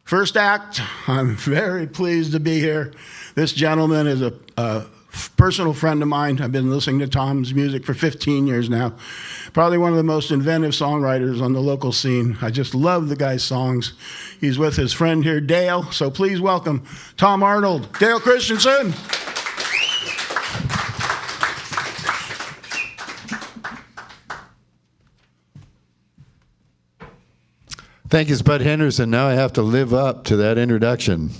First act, I'm very pleased to be here. This gentleman is a personal friend of mine. I've been listening to Tom's music for 15 years now. Probably one of the most inventive songwriters on the local scene. I just love the guy's songs. He's with his friend here, Dale. So please welcome Tom Arnold, Dale Christensen. Thank you, Bud Henderson. Now I have to live up to that introduction.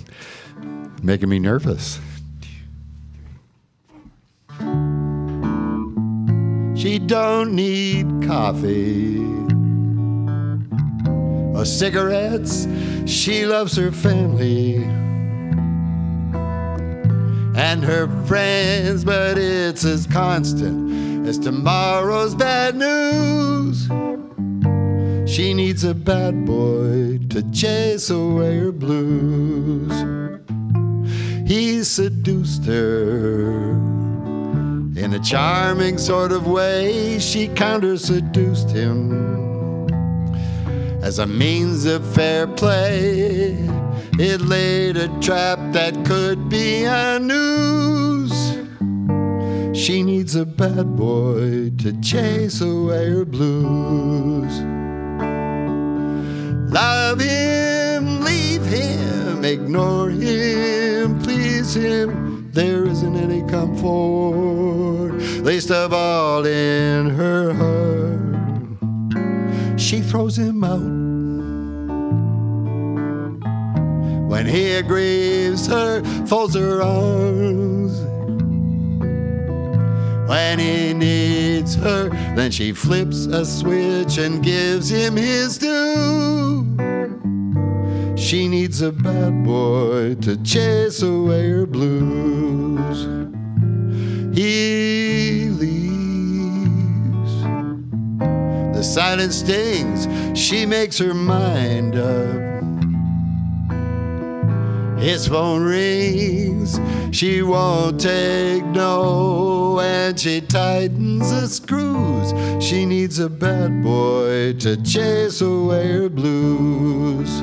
Making me nervous. She don't need coffee or cigarettes. She loves her family and her friends, but it's as constant as tomorrow's bad news. She needs a bad boy to chase away her blues. He seduced her in a charming sort of way. She counter-seduced him as a means of fair play. It laid a trap that could be a noose. She needs a bad boy to chase away her blues. Love him, leave him, ignore him, please him. There isn't any comfort, least of all in her heart. She throws him out when he aggrieves her, folds her arms. When he needs her, then she flips a switch and gives him his due. She needs a bad boy to chase away her blues. He leaves. The silence stings. She makes her mind up. His phone rings. She won't take no, and she tightens the screws. She needs a bad boy to chase away her blues.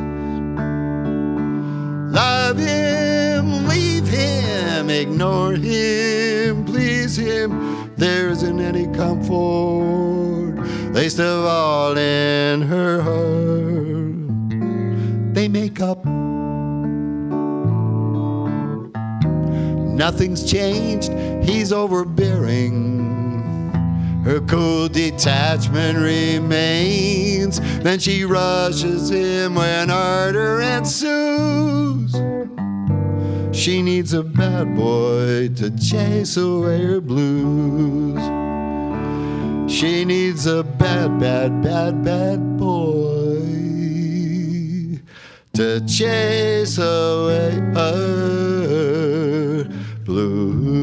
Love him, leave him, ignore him, please him. There isn't any comfort, least of all in her heart. They make up. Nothing's changed, he's overbearing. Her cool detachment remains. Then she rushes him when ardor ensues. She needs a bad boy to chase away her blues. She needs a bad, bad, bad, bad boy to chase away her blues.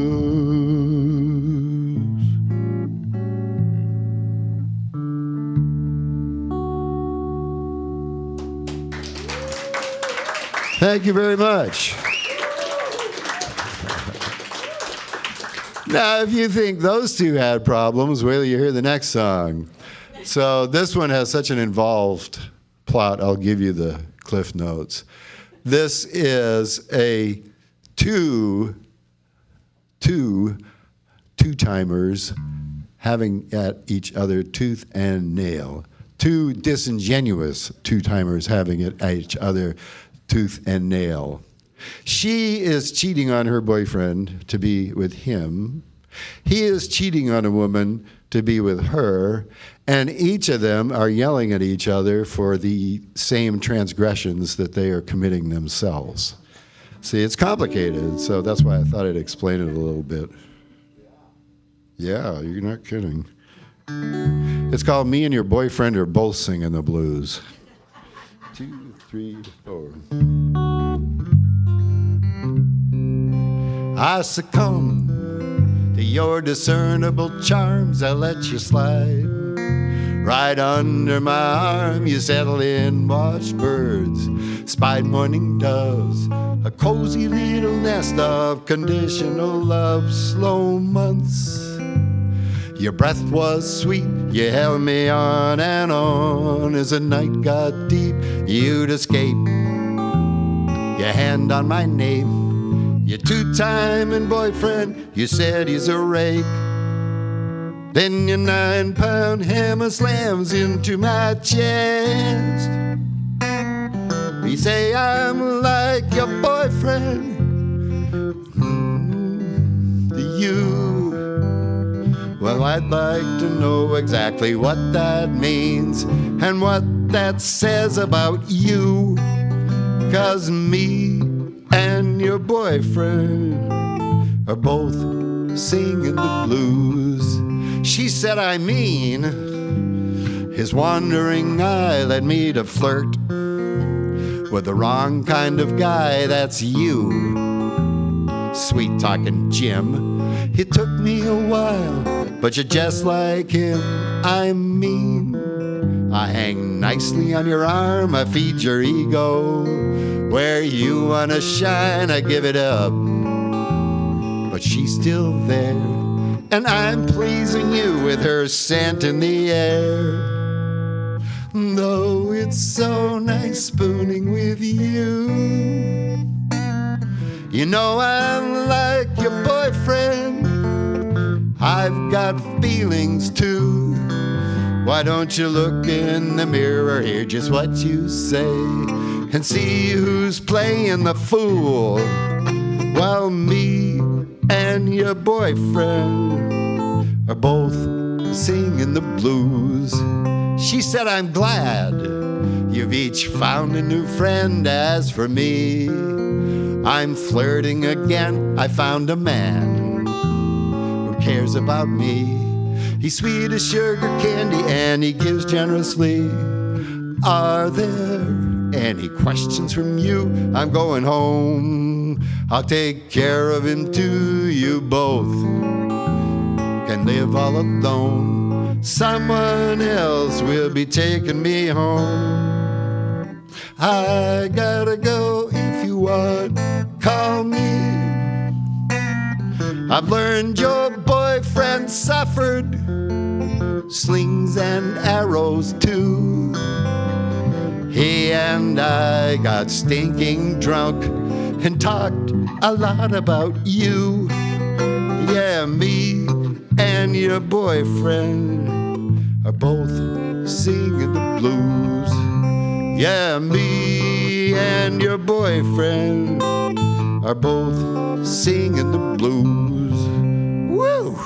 Thank you very much. Now, if you think those two had problems, wait till you hear the next song. So this one has such an involved plot. I'll give you the Cliff Notes. This is a two-timers having at each other tooth and nail. Two disingenuous two-timers having it at each other tooth and nail. She is cheating on her boyfriend to be with him. He is cheating on a woman to be with her. And each of them are yelling at each other for the same transgressions that they are committing themselves. See, it's complicated, so that's why I thought I'd explain it a little bit. Yeah, you're not kidding. It's called Me and Your Boyfriend Are Both Singing the Blues. 2, 3, 4. I succumb to your discernible charms. I let you slide right under my arm. You settle in, watch birds, spied morning doves, a cozy little nest of conditional love, slow months. Your breath was sweet, you held me on and on. As the night got deep, you'd escape your hand on my name. Your two-timing boyfriend, you said he's a rake. Then your 9-pound hammer slams into my chest. You say I'm like your boyfriend to you. Well, I'd like to know exactly what that means and what that says about you. 'Cause me and your boyfriend are both singing the blues. She said, I mean, his wandering eye led me to flirt with the wrong kind of guy, that's you. Sweet talking Jim, it took me a while, but you're just like him. I mean, I hang nicely on your arm, I feed your ego. Where you wanna shine, I give it up. But she's still there, and I'm pleasing you with her scent in the air. Though it's so nice spooning with you, you know I'm like your boyfriend. I've got feelings too. Why don't you look in the mirror, hear just what you say, and see who's playing the fool? Well, me and your boyfriend are both singing the blues. She said, I'm glad you've each found a new friend. As for me, I'm flirting again. I found a man who cares about me. He's sweet as sugar candy and he gives generously. Are there any questions from you? I'm going home. I'll take care of him too. You both can live all alone. Someone else will be taking me home. I gotta go. If you want, call me. I've learned your boyfriend suffered slings and arrows too. He and I got stinking drunk and talked a lot about you. Yeah, me and your boyfriend are both singing the blues. Yeah, me and your boyfriend are both singing the blues. Woo!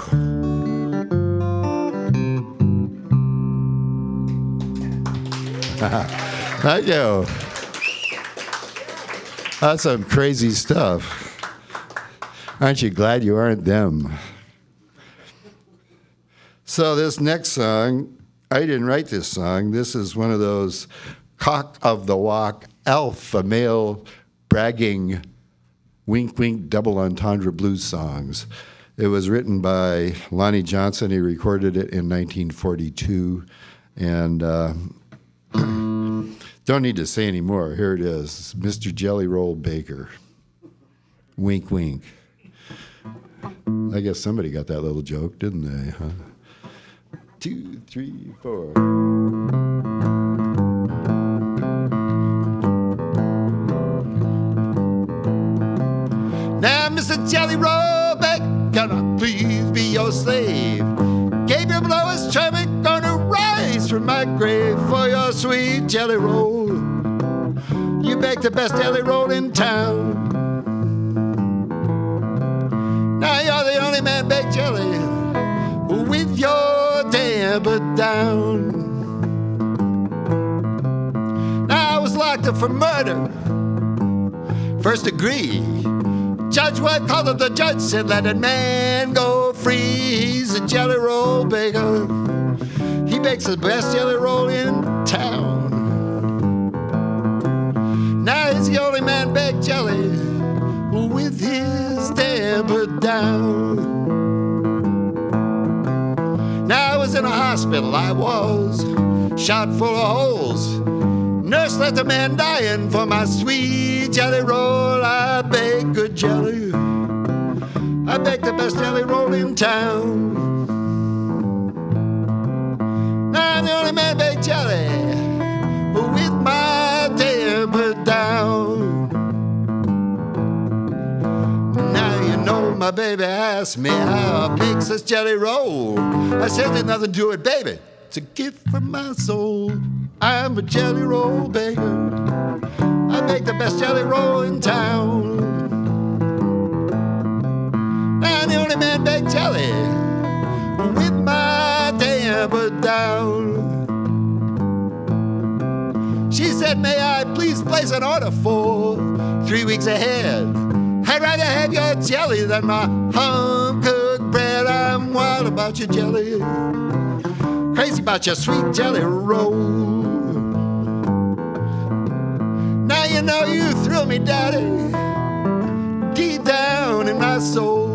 Thank you. That's some crazy stuff. Aren't you glad you aren't them? So this next song, I didn't write this song. This is one of those cock of the walk, alpha male bragging, wink wink double entendre blues songs. It was written by Lonnie Johnson. He recorded it in 1942. And don't need to say any more. Here it is, Mr. Jelly Roll Baker. Wink wink. I guess somebody got that little joke, didn't they? Huh? 2, 3, 4. Now, Mr. Jelly Roll Baker, gonna please be your slave. Gabriel Blower's trumpet gonna rise from my grave for your sweet jelly roll. You bake the best jelly roll in town. Now you're the only man baked jelly with your temper down. Now I was locked up for murder, first degree. Judge White called up the judge, said let that man go free. He's a jelly roll baker. He bakes the best jelly roll in town. Now he's the only man baked jelly with his temper down. Now I was in a hospital, I was shot full of holes. Nurse let the man dying for my sweet jelly roll. I bake good jelly. I bake the best jelly roll in town. Now I'm the only man baked jelly with my temper down. my baby asked me how I make this jelly roll. I said there's nothing to it, baby. It's a gift from my soul. I'm a jelly roll baker. I make the best jelly roll in town. I'm the only man bake jelly with my temper down. She said, may I please place an order for 3 weeks ahead? I'd rather have your jelly than my home-cooked bread. I'm wild about your jelly, crazy about your sweet jelly roll. Now you know you thrill me, daddy, deep down in my soul.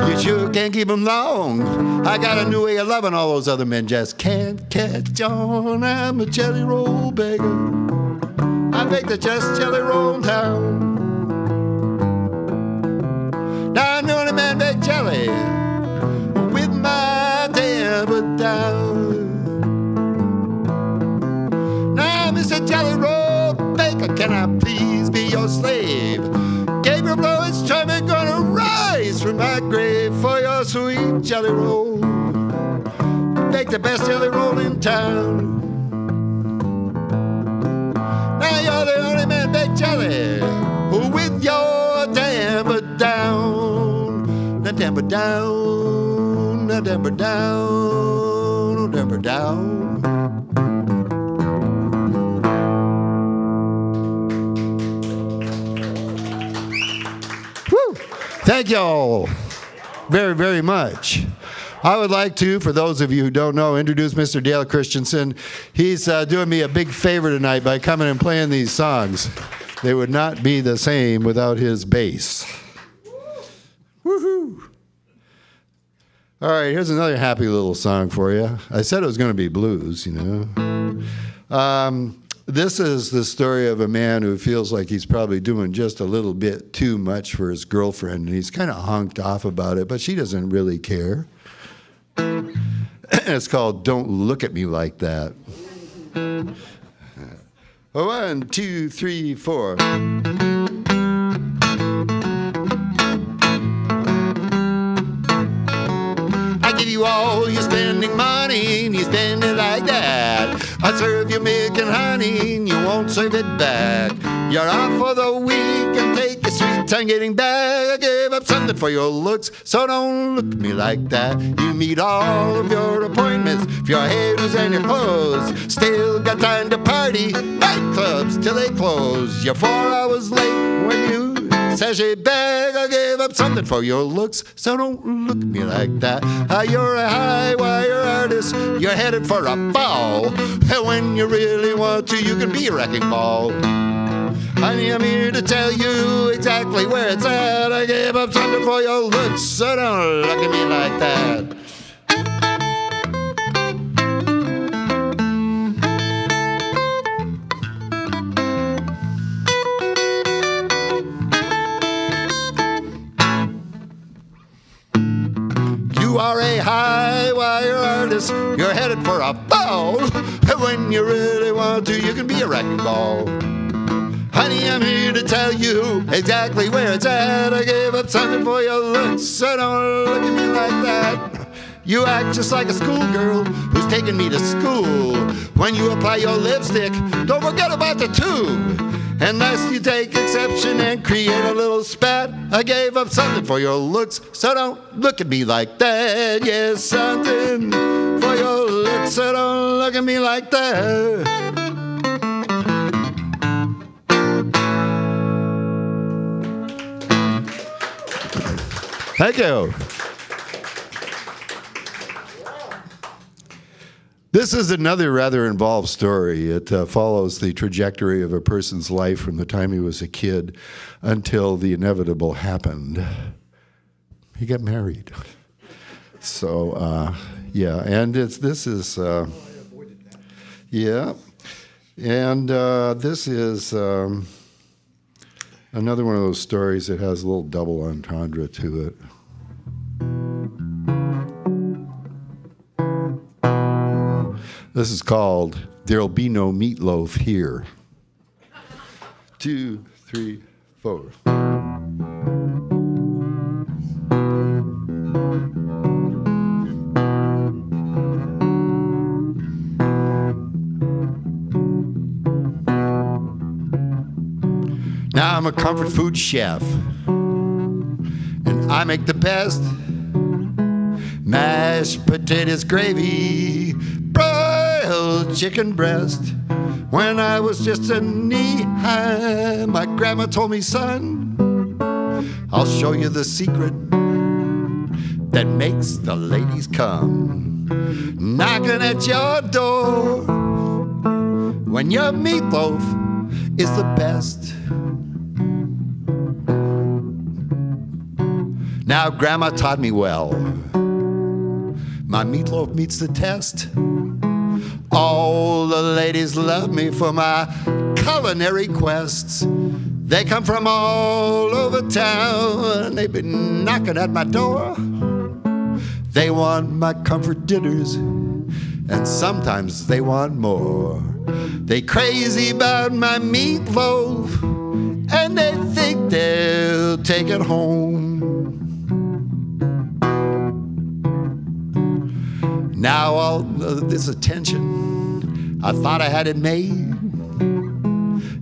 You sure can't keep them long. I got a new way of loving, all those other men just can't catch on. I'm a jelly roll baker. I make the just jelly roll in town. Now I'm the only man bake jelly with my temper down. Now Mr. Jelly Roll Baker, can I please be your slave? Gabriel Blow is charming, gonna rise from my grave for your sweet jelly roll. Make the best jelly roll in town. Now you're the only man bake jelly with your temper down. The temper down, the temper down, the temper down. Thank you all very, very much. I would like to, for those of you who don't know, introduce Mr. Dale Christensen. He's doing me a big favor tonight by coming and playing these songs. They would not be the same without his bass. Woohoo! All right, here's another happy little song for you. I said it was going to be blues, you know. This is the story of a man who feels like he's probably doing just a little bit too much for his girlfriend, and he's kind of honked off about it, but she doesn't really care. It's called Don't Look at Me Like That. 1, 2, 3, 4. I give you all your spending money, and you spend it like that. I serve you milk and honey, and you won't serve it back. You're off for the week and take your sweet time getting back. I gave up something for your looks, so don't look at me like that. You meet all of your appointments for your hairdos and your clothes. Still got time to party, nightclubs till they close. You're 4 hours late when you sashay back. I gave up something for your looks, so don't look at me like that. You're a high wire artist, you're headed for a fall. And when you really want to, you can be a wrecking ball. Honey, I'm here to tell you exactly where it's at. I gave up something for your looks, so don't look at me like that. You are a high wire artist, you're headed for a fall. And when you really want to, you can be a wrecking ball. Honey, I'm here to tell you exactly where it's at. I gave up something for your looks, so don't look at me like that. You act just like a schoolgirl who's taking me to school. When you apply your lipstick, don't forget about the tube. Unless you take exception and create a little spat. I gave up something for your looks, so don't look at me like that. Yes, something for your looks, so don't look at me like that. Thank you. This is another rather involved story. It follows the trajectory of a person's life from the time he was a kid until the inevitable happened. he got married. So, yeah, and this is, yeah, and this is another one of those stories that has a little double entendre to it. This is called There'll Be No Meatloaf Here. 2, 3, 4. Now I'm a comfort food chef, and I make the best mashed potatoes, gravy, broiled chicken breast. When I was just a knee-high, my grandma told me, son, I'll show you the secret that makes the ladies come knocking at your door when your meatloaf is the best. Now, grandma taught me well. My meatloaf meets the test. All the ladies love me for my culinary quests. They come from all over town. They've been knocking at my door. They want my comfort dinners, and sometimes they want more. They crazy about my meatloaf, and they think they'll take it home. Now all this attention, I thought I had it made.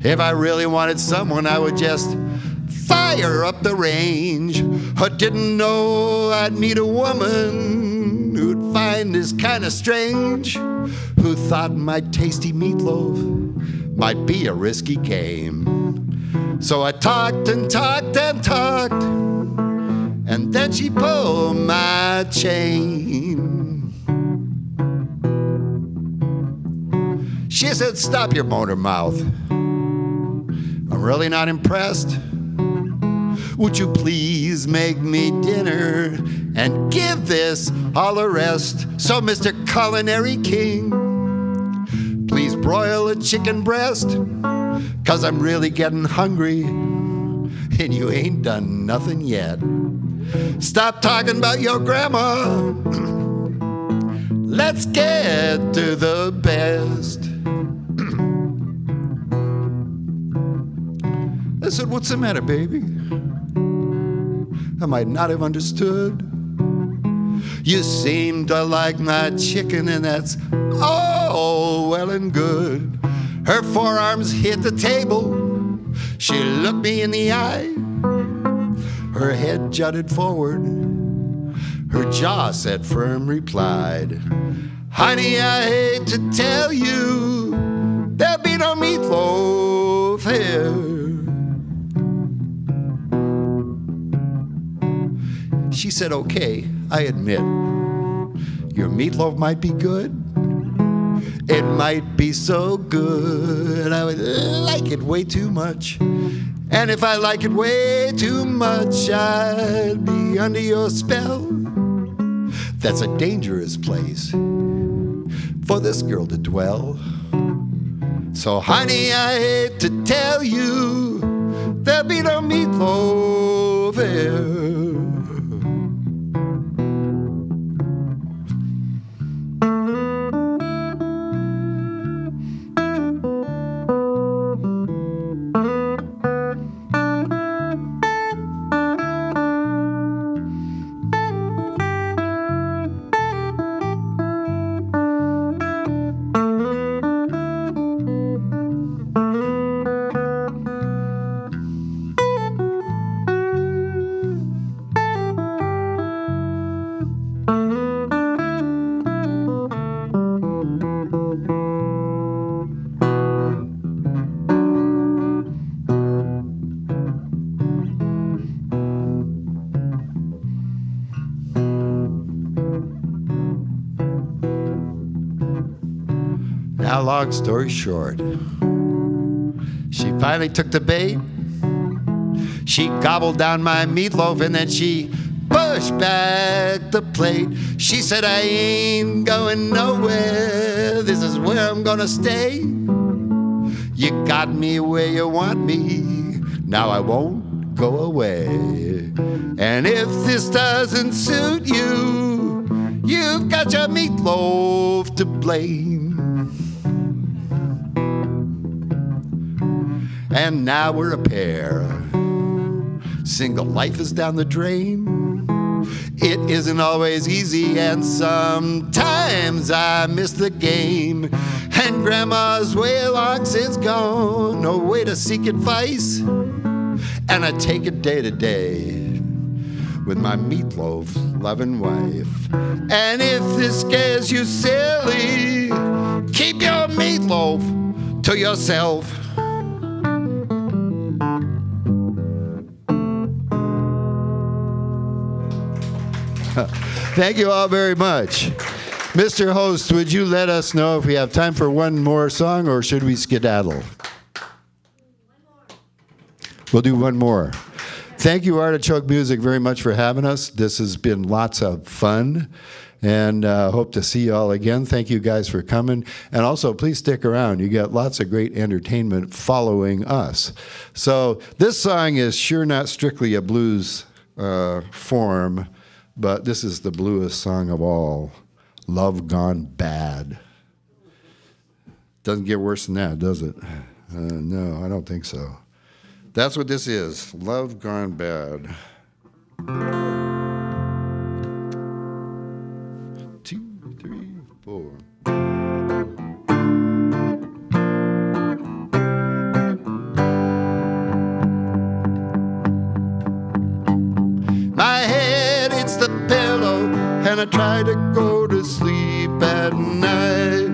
If I really wanted someone, I would just fire up the range. I didn't know I'd meet a woman who'd find this kind of strange, who thought my tasty meatloaf might be a risky game. So I talked and talked and talked, and then she pulled my chain. She said, stop your motor mouth. I'm really not impressed. Would you please make me dinner and give this all a rest? So, Mr. Culinary King, please broil a chicken breast, 'cause I'm really getting hungry, and you ain't done nothing yet. Stop talking about your grandma. Let's get to the best. I said, what's the matter, baby? I might not have understood. You seem to like my chicken, and that's all well and good. Her forearms hit the table. She looked me in the eye. Her head jutted forward. Her jaw said firm replied, honey, I hate to tell you, there'll be no meatloaf here. She said, okay, I admit, your meatloaf might be good. It might be so good, I would like it way too much. And if I like it way too much, I'd be under your spell. That's a dangerous place for this girl to dwell. So, honey, I hate to tell you, there'll be no meatloaf here. Now, long story short, she finally took the bait. She gobbled down my meatloaf, and then she pushed back the plate. She said, I ain't going nowhere. This is where I'm gonna stay. You got me where you want me. Now I won't go away. And if this doesn't suit you, you've got your meatloaf to blame. And now we're a pair. Single life is down the drain. It isn't always easy, and sometimes I miss the game. And grandma's way long since gone, no way to seek advice. And I take it day to day with my meatloaf loving wife. And if this scares you silly, keep your meatloaf to yourself. Thank you all very much. Mr. Host, would you let us know if we have time for one more song, or should we skedaddle? We'll do one more. Thank you, Artichoke Music, very much for having us. This has been lots of fun, and hope to see you all again. Thank you guys for coming. And also, please stick around. You got lots of great entertainment following us. So this song is sure not strictly a blues form, but this is the bluest song of all, Love Gone Bad. Doesn't get worse than that, does it? No, I don't think so. That's what this is, Love Gone Bad. 2, 3, 4. My head hits the pillow and I try to go to sleep at night.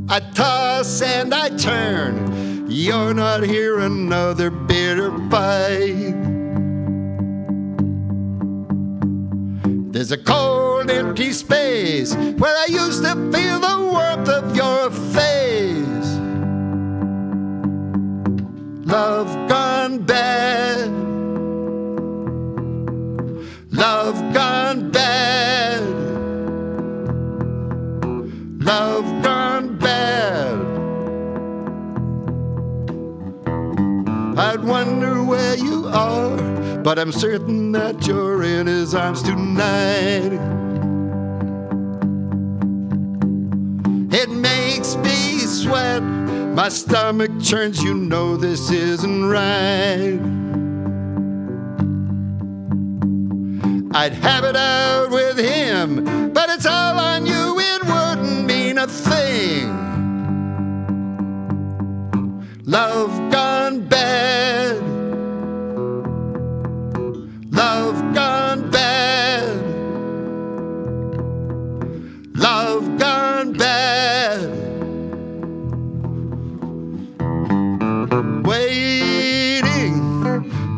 I toss and I turn, you're not here, another bitter fight. There's a cold empty space where I used to feel the warmth of your face. Love gone bad. Love gone bad. Love gone bad. I'd wonder where you are, but I'm certain that you're in his arms tonight. It makes me sweat, my stomach churns, you know this isn't right. I'd have it out with him, but it's all on you, it wouldn't mean a thing. Love gone bad. Love gone bad. Love gone bad. Waiting,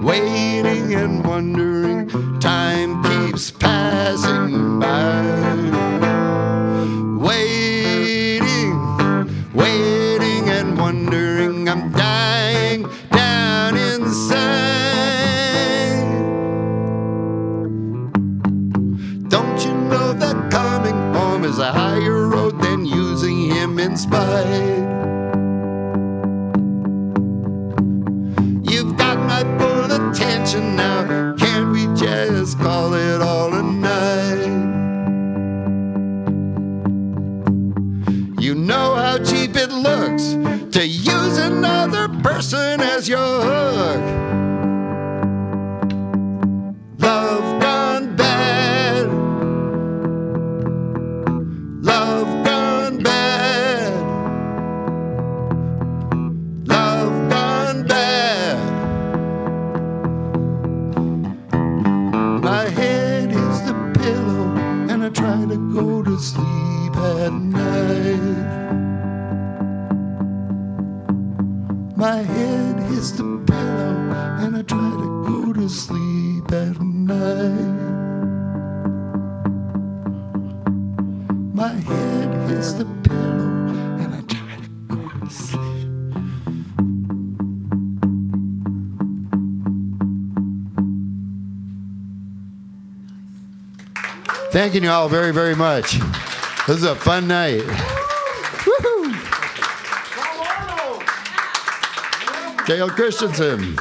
waiting and wondering, time keeps passing by. Waiting, waiting and wondering, I'm dying down inside. Don't you know that coming home is a higher road than using him in spite? You've got my full attention now, can't we just call it all a night? You know how cheap it looks to use another person as your hook. Love gone bad. Love gone bad. Love gone bad. My head is the pillow and I try to go to sleep at night. My head hits the pillow and I try to go to sleep at night. My head hits the pillow and I try to go to sleep. Thanking you all very, very much. This is a fun night. Woohoo! Gail Christensen.